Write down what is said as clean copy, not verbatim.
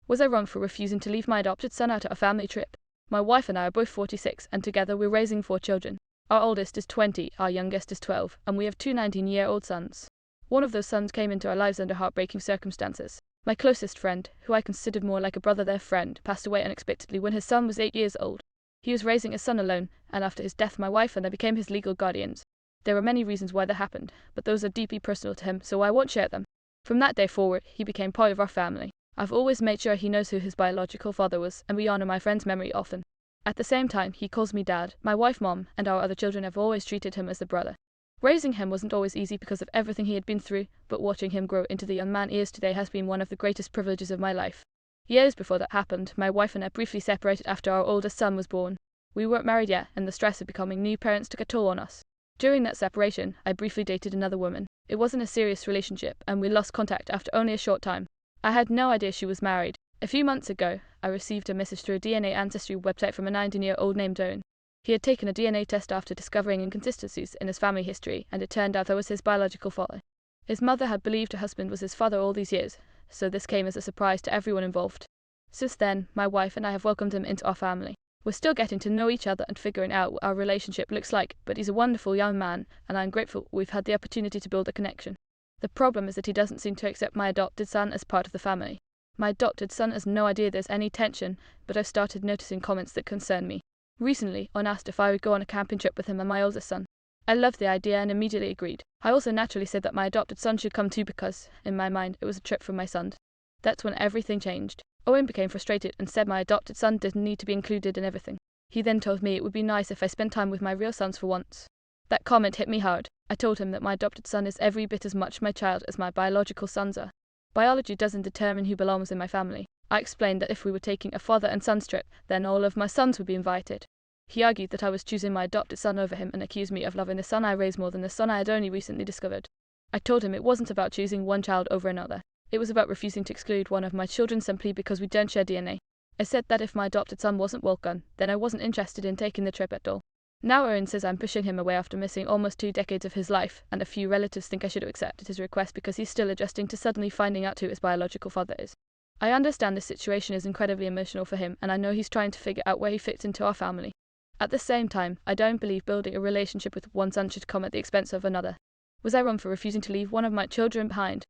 Was I wrong for refusing to leave my adopted son out at a family trip? My wife and I are both 46, and together we're raising 4 children. Our oldest is 20, our youngest is 12, and we have 2 19-year-old sons. One of those sons came into our lives under heartbreaking circumstances. My closest friend, who I considered more like a brother than a friend, passed away unexpectedly when his son was 8 years old. He was raising his son alone, and after his death my wife and I became his legal guardians. There are many reasons why that happened, but those are deeply personal to him, so I won't share them. From that day forward, he became part of our family. I've always made sure he knows who his biological father was, and we honor my friend's memory often. At the same time, he calls me dad, my wife mom, and our other children have always treated him as a brother. Raising him wasn't always easy because of everything he had been through, but watching him grow into the young man he is today has been one of the greatest privileges of my life. Years before that happened, my wife and I briefly separated after our oldest son was born. We weren't married yet, and the stress of becoming new parents took a toll on us. During that separation, I briefly dated another woman. It wasn't a serious relationship, and we lost contact after only a short time. I had no idea she was married. A few months ago, I received a message through a DNA ancestry website from a 19-year-old named Owen. He had taken a DNA test after discovering inconsistencies in his family history, and it turned out I was his biological father. His mother had believed her husband was his father all these years, so this came as a surprise to everyone involved. Since then, my wife and I have welcomed him into our family. We're still getting to know each other and figuring out what our relationship looks like, but he's a wonderful young man, and I'm grateful we've had the opportunity to build a connection. The problem is that he doesn't seem to accept my adopted son as part of the family. My adopted son has no idea there's any tension, but I've started noticing comments that concern me. Recently, Owen asked if I would go on a camping trip with him and my oldest son. I loved the idea and immediately agreed. I also naturally said that my adopted son should come too because, in my mind, it was a trip for my son. That's when everything changed. Owen became frustrated and said my adopted son didn't need to be included in everything. He then told me it would be nice if I spent time with my real sons for once. That comment hit me hard. I told him that my adopted son is every bit as much my child as my biological sons are. Biology doesn't determine who belongs in my family. I explained that if we were taking a father and son trip, then all of my sons would be invited. He argued that I was choosing my adopted son over him and accused me of loving the son I raised more than the son I had only recently discovered. I told him it wasn't about choosing one child over another. It was about refusing to exclude one of my children simply because we don't share DNA. I said that if my adopted son wasn't welcome, then I wasn't interested in taking the trip at all. Now Owen says I'm pushing him away after missing almost 2 decades of his life, and a few relatives think I should have accepted his request because he's still adjusting to suddenly finding out who his biological father is. I understand this situation is incredibly emotional for him, and I know he's trying to figure out where he fits into our family. At the same time, I don't believe building a relationship with one son should come at the expense of another. Was I wrong for refusing to leave one of my children behind?